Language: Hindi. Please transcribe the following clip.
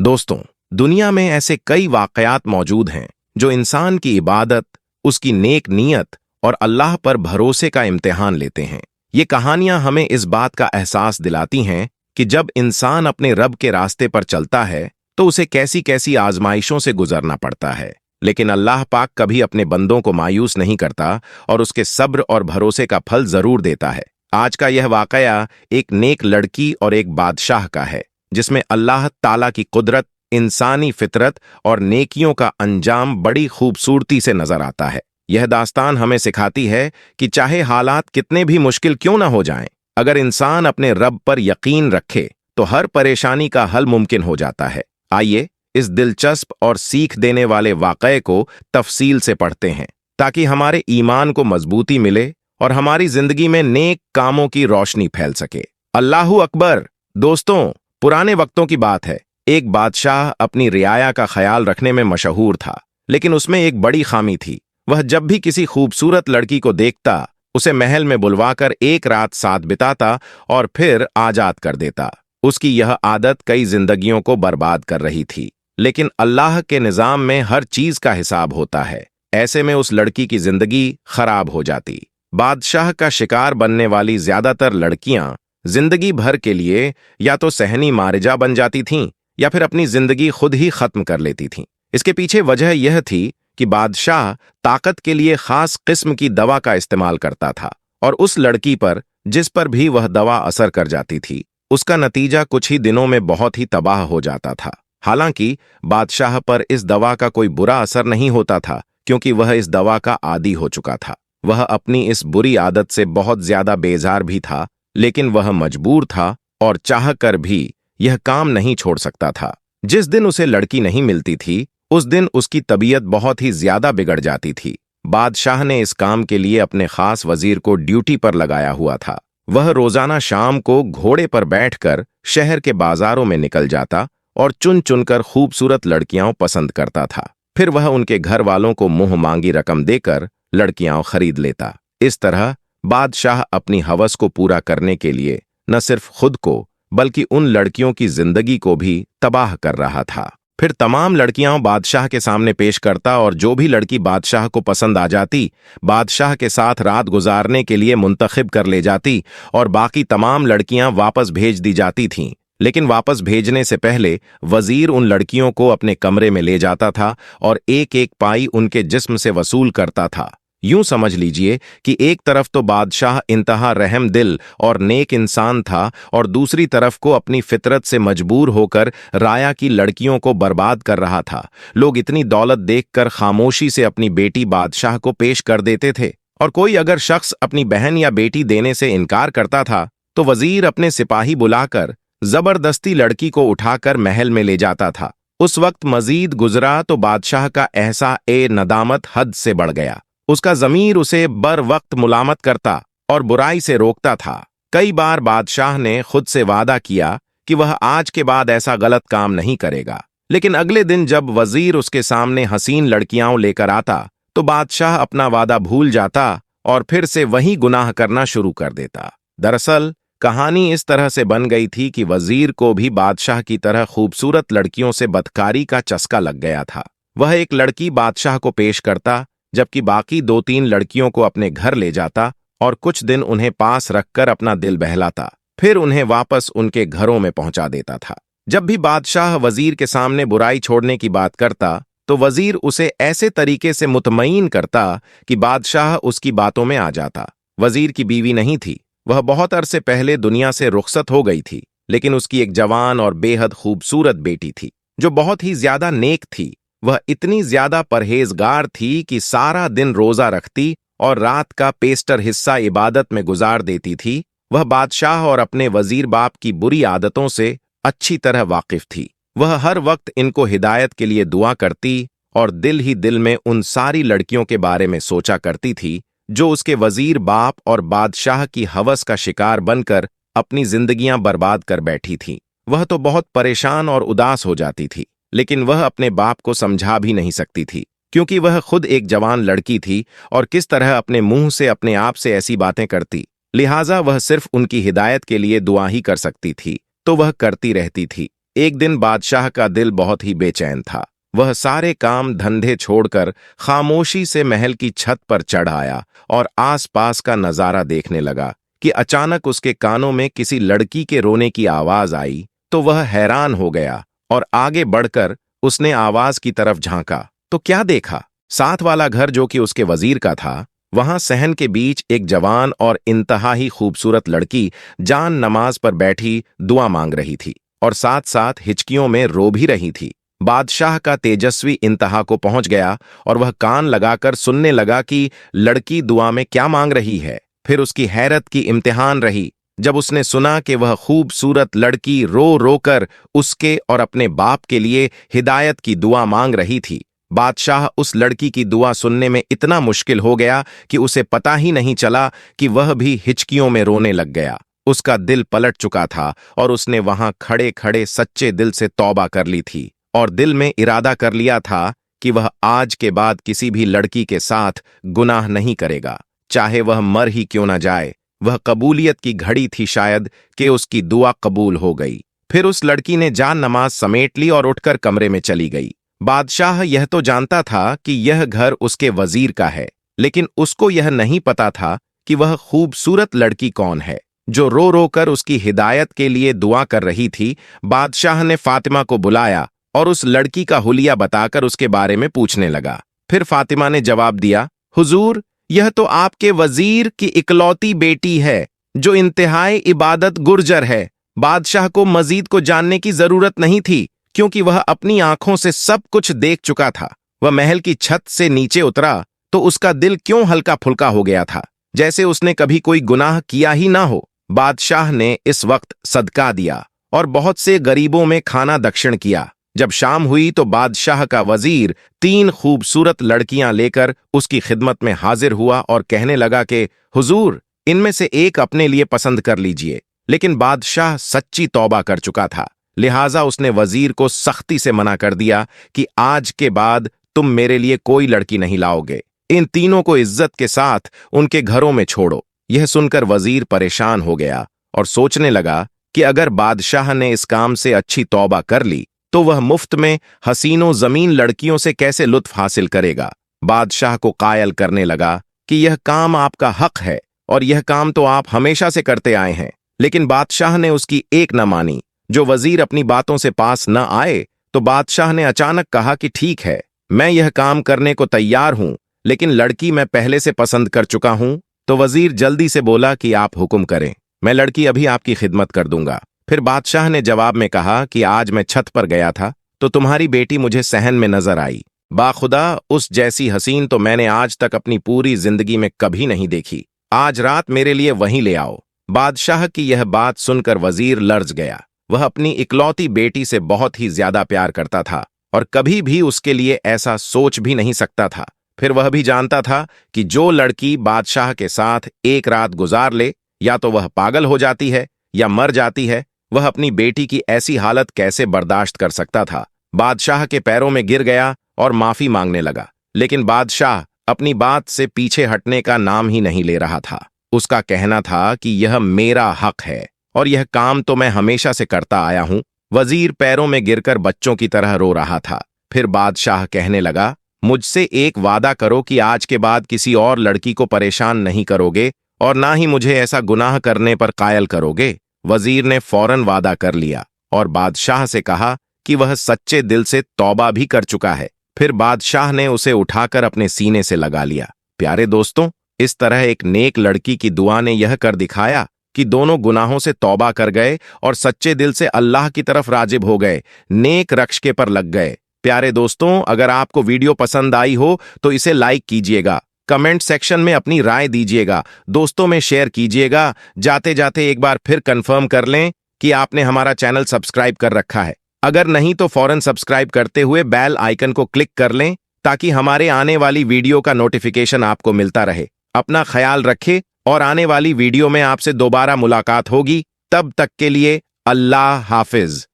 दोस्तों, दुनिया में ऐसे कई वाक़यात मौजूद हैं जो इंसान की इबादत, उसकी नेक नीयत और अल्लाह पर भरोसे का इम्तिहान लेते हैं। ये कहानियां हमें इस बात का एहसास दिलाती हैं कि जब इंसान अपने रब के रास्ते पर चलता है तो उसे कैसी कैसी आजमाइशों से गुजरना पड़ता है। लेकिन अल्लाह पाक कभी अपने बंदों को मायूस नहीं करता और उसके सब्र और भरोसे का फल जरूर देता है। आज का यह वाक़या एक नेक लड़की और एक बादशाह का है, जिसमें अल्लाह ताला की कुदरत, इंसानी फितरत और नेकियों का अंजाम बड़ी खूबसूरती से नजर आता है। यह दास्तान हमें सिखाती है कि चाहे हालात कितने भी मुश्किल क्यों ना हो जाएं, अगर इंसान अपने रब पर यकीन रखे तो हर परेशानी का हल मुमकिन हो जाता है। आइए इस दिलचस्प और सीख देने वाले वाक़ये को तफसील से पढ़ते हैं ताकि हमारे ईमान को मजबूती मिले और हमारी जिंदगी में नेक कामों की रोशनी फैल सके। अल्लाहू अकबर। दोस्तों, पुराने वक्तों की बात है। एक बादशाह अपनी रियाया का ख्याल रखने में मशहूर था, लेकिन उसमें एक बड़ी खामी थी। वह जब भी किसी खूबसूरत लड़की को देखता, उसे महल में बुलवाकर एक रात साथ बिताता और फिर आजाद कर देता। उसकी यह आदत कई जिंदगियों को बर्बाद कर रही थी, लेकिन अल्लाह के निजाम में हर चीज का हिसाब होता है। ऐसे में उस लड़की की जिंदगी खराब हो जाती। बादशाह का शिकार बनने वाली ज्यादातर लड़कियां जिंदगी भर के लिए या तो सहनी मारिजा बन जाती थीं या फिर अपनी जिंदगी खुद ही खत्म कर लेती थीं। इसके पीछे वजह यह थी कि बादशाह ताकत के लिए खास किस्म की दवा का इस्तेमाल करता था और उस लड़की पर जिस पर भी वह दवा असर कर जाती थी, उसका नतीजा कुछ ही दिनों में बहुत ही तबाह हो जाता था। हालांकि बादशाह पर इस दवा का कोई बुरा असर नहीं होता था, क्योंकि वह इस दवा का आदी हो चुका था। वह अपनी इस बुरी आदत से बहुत ज्यादा बेजार भी था, लेकिन वह मजबूर था और चाहकर भी यह काम नहीं छोड़ सकता था। जिस दिन उसे लड़की नहीं मिलती थी, उस दिन उसकी तबीयत बहुत ही ज्यादा बिगड़ जाती थी। बादशाह ने इस काम के लिए अपने खास वजीर को ड्यूटी पर लगाया हुआ था। वह रोजाना शाम को घोड़े पर बैठकर शहर के बाजारों में निकल जाता और चुन चुनकर खूबसूरत लड़कियां पसंद करता था। फिर वह उनके घर वालों को मुंह मांगी रकम देकर लड़कियां खरीद लेता। इस तरह बादशाह अपनी हवस को पूरा करने के लिए न सिर्फ खुद को बल्कि उन लड़कियों की जिंदगी को भी तबाह कर रहा था। फिर तमाम लड़कियां बादशाह के सामने पेश करता और जो भी लड़की बादशाह को पसंद आ जाती, बादशाह के साथ रात गुजारने के लिए मुंतखब कर ले जाती और बाकी तमाम लड़कियां वापस भेज दी जाती थीं। लेकिन वापस भेजने से पहले वजीर उन लड़कियों को अपने कमरे में ले जाता था और एक एक पाई उनके जिस्म से वसूल करता था। यूं समझ लीजिए कि एक तरफ तो बादशाह इंतहा रहम दिल और नेक इंसान था और दूसरी तरफ को अपनी फितरत से मजबूर होकर राया की लड़कियों को बर्बाद कर रहा था। लोग इतनी दौलत देखकर खामोशी से अपनी बेटी बादशाह को पेश कर देते थे, और कोई अगर शख्स अपनी बहन या बेटी देने से इनकार करता था तो वजीर अपने सिपाही बुलाकर जबरदस्ती लड़की को उठाकर महल में ले जाता था। उस वक्त मजीद गुजरा तो बादशाह का एहसाए नदामत हद से बढ़ गया। उसका ज़मीर उसे बर वक्त मुलामत करता और बुराई से रोकता था। कई बार बादशाह ने खुद से वादा किया कि वह आज के बाद ऐसा गलत काम नहीं करेगा, लेकिन अगले दिन जब वजीर उसके सामने हसीन लड़कियां लेकर आता तो बादशाह अपना वादा भूल जाता और फिर से वही गुनाह करना शुरू कर देता। दरअसल कहानी इस तरह से बन गई थी कि वजीर को भी बादशाह की तरह खूबसूरत लड़कियों से बदकारी का चस्का लग गया था। वह एक लड़की बादशाह को पेश करता, जबकि बाकी 2-3 लड़कियों को अपने घर ले जाता और कुछ दिन उन्हें पास रखकर अपना दिल बहलाता, फिर उन्हें वापस उनके घरों में पहुंचा देता था। जब भी बादशाह वजीर के सामने बुराई छोड़ने की बात करता तो वजीर उसे ऐसे तरीके से मुतमईन करता कि बादशाह उसकी बातों में आ जाता। वजीर की बीवी नहीं थी, वह बहुत अरसे पहले दुनिया से रुखसत हो गई थी, लेकिन उसकी एक जवान और बेहद खूबसूरत बेटी थी जो बहुत ही ज्यादा नेक थी। वह इतनी ज्यादा परहेजगार थी कि सारा दिन रोजा रखती और रात का पेस्टर हिस्सा इबादत में गुजार देती थी। वह बादशाह और अपने वजीर बाप की बुरी आदतों से अच्छी तरह वाकिफ थी। वह हर वक्त इनको हिदायत के लिए दुआ करती और दिल ही दिल में उन सारी लड़कियों के बारे में सोचा करती थी जो उसके वजीर बाप और बादशाह की हवस का शिकार बनकर अपनी जिंदगियां बर्बाद कर बैठी थीं। वह तो बहुत परेशान और उदास हो जाती थी, लेकिन वह अपने बाप को समझा भी नहीं सकती थी, क्योंकि वह खुद एक जवान लड़की थी और किस तरह अपने मुंह से अपने आप से ऐसी बातें करती। लिहाजा वह सिर्फ उनकी हिदायत के लिए दुआ ही कर सकती थी, तो वह करती रहती थी। एक दिन बादशाह का दिल बहुत ही बेचैन था। वह सारे काम धंधे छोड़कर खामोशी से महल की छत पर चढ़ आया और आसपास का नजारा देखने लगा कि अचानक उसके कानों में किसी लड़की के रोने की आवाज आई। तो वह हैरान हो गया और आगे बढ़कर उसने आवाज की तरफ झांका तो क्या देखा? साथ वाला घर, जो कि उसके वजीर का था, वहां सहन के बीच एक जवान और इंतहा ही खूबसूरत लड़की जान नमाज पर बैठी दुआ मांग रही थी और साथ साथ हिचकियों में रो भी रही थी। बादशाह का तेजस्वी इंतहा को पहुंच गया और वह कान लगाकर सुनने लगा कि लड़की दुआ में क्या मांग रही है। फिर उसकी हैरत की इम्तिहान रही जब उसने सुना कि वह खूबसूरत लड़की रो रो कर उसके और अपने बाप के लिए हिदायत की दुआ मांग रही थी। बादशाह उस लड़की की दुआ सुनने में इतना मुश्किल हो गया कि उसे पता ही नहीं चला कि वह भी हिचकियों में रोने लग गया। उसका दिल पलट चुका था और उसने वहां खड़े खड़े सच्चे दिल से तौबा कर ली थी और दिल में इरादा कर लिया था कि वह आज के बाद किसी भी लड़की के साथ गुनाह नहीं करेगा, चाहे वह मर ही क्यों न जाए। वह कबूलियत की घड़ी थी शायद कि उसकी दुआ कबूल हो गई। फिर उस लड़की ने जान नमाज समेट ली और उठकर कमरे में चली गई। बादशाह यह तो जानता था कि यह घर उसके वजीर का है, लेकिन उसको यह नहीं पता था कि वह खूबसूरत लड़की कौन है जो रो रो कर उसकी हिदायत के लिए दुआ कर रही थी। बादशाह ने फातिमा को बुलाया और उस लड़की का हुलिया बताकर उसके बारे में पूछने लगा। फिर फातिमा ने जवाब दिया, हुजूर, यह तो आपके वजीर की इकलौती बेटी है जो इंतहाई इबादत गुर्जर है। बादशाह को मजीद को जानने की जरूरत नहीं थी क्योंकि वह अपनी आंखों से सब कुछ देख चुका था। वह महल की छत से नीचे उतरा तो उसका दिल क्यों हल्का फुल्का हो गया था, जैसे उसने कभी कोई गुनाह किया ही ना हो। बादशाह ने इस वक्त सदका दिया और बहुत से गरीबों में खाना दक्षिण किया। जब शाम हुई तो बादशाह का वजीर 3 खूबसूरत लड़कियां लेकर उसकी खिदमत में हाजिर हुआ और कहने लगा कि हुजूर, इनमें से एक अपने लिए पसंद कर लीजिए। लेकिन बादशाह सच्ची तौबा कर चुका था, लिहाजा उसने वजीर को सख्ती से मना कर दिया कि आज के बाद तुम मेरे लिए कोई लड़की नहीं लाओगे। इन तीनों को इज्जत के साथ उनके घरों में छोड़ो। यह सुनकर वजीर परेशान हो गया और सोचने लगा कि अगर बादशाह ने इस काम से अच्छी तौबा कर ली तो वह मुफ्त में हसीनों जमीन लड़कियों से कैसे लुत्फ हासिल करेगा। बादशाह को कायल करने लगा कि यह काम आपका हक है और यह काम तो आप हमेशा से करते आए हैं। लेकिन बादशाह ने उसकी एक न मानी। जो वजीर अपनी बातों से पास न आए तो बादशाह ने अचानक कहा कि ठीक है, मैं यह काम करने को तैयार हूं, लेकिन लड़की मैं पहले से पसंद कर चुका हूं। तो वजीर जल्दी से बोला कि आप हुक्म करें, मैं लड़की अभी आपकी खिदमत कर दूंगा। फिर बादशाह ने जवाब में कहा कि आज मैं छत पर गया था तो तुम्हारी बेटी मुझे सहन में नजर आई। बाखुदा उस जैसी हसीन तो मैंने आज तक अपनी पूरी जिंदगी में कभी नहीं देखी। आज रात मेरे लिए वहीं ले आओ। बादशाह की यह बात सुनकर वजीर लर्ज गया। वह अपनी इकलौती बेटी से बहुत ही ज्यादा प्यार करता था और कभी भी उसके लिए ऐसा सोच भी नहीं सकता था। फिर वह भी जानता था कि जो लड़की बादशाह के साथ एक रात गुजार ले, या तो वह पागल हो जाती है या मर जाती है। वह अपनी बेटी की ऐसी हालत कैसे बर्दाश्त कर सकता था। बादशाह के पैरों में गिर गया और माफी मांगने लगा, लेकिन बादशाह अपनी बात से पीछे हटने का नाम ही नहीं ले रहा था। उसका कहना था कि यह मेरा हक है और यह काम तो मैं हमेशा से करता आया हूं। वजीर पैरों में गिरकर बच्चों की तरह रो रहा था। फिर बादशाह कहने लगा, मुझसे एक वादा करो कि आज के बाद किसी और लड़की को परेशान नहीं करोगे और ना ही मुझे ऐसा गुनाह करने पर कायल करोगे। वजीर ने फौरन वादा कर लिया और बादशाह से कहा कि वह सच्चे दिल से तौबा भी कर चुका है। फिर बादशाह ने उसे उठाकर अपने सीने से लगा लिया। प्यारे दोस्तों, इस तरह एक नेक लड़की की दुआ ने यह कर दिखाया कि दोनों गुनाहों से तौबा कर गए और सच्चे दिल से अल्लाह की तरफ राजिब हो गए, नेक रक्षके पर लग गए। प्यारे दोस्तों, अगर आपको वीडियो पसंद आई हो तो इसे लाइक कीजिएगा, कमेंट सेक्शन में अपनी राय दीजिएगा, दोस्तों में शेयर कीजिएगा। जाते जाते एक बार फिर कंफर्म कर लें कि आपने हमारा चैनल सब्सक्राइब कर रखा है। अगर नहीं तो फौरन सब्सक्राइब करते हुए बेल आइकन को क्लिक कर लें ताकि हमारे आने वाली वीडियो का नोटिफिकेशन आपको मिलता रहे। अपना ख्याल रखें और आने वाली वीडियो में आपसे दोबारा मुलाकात होगी। तब तक के लिए अल्लाह हाफिज।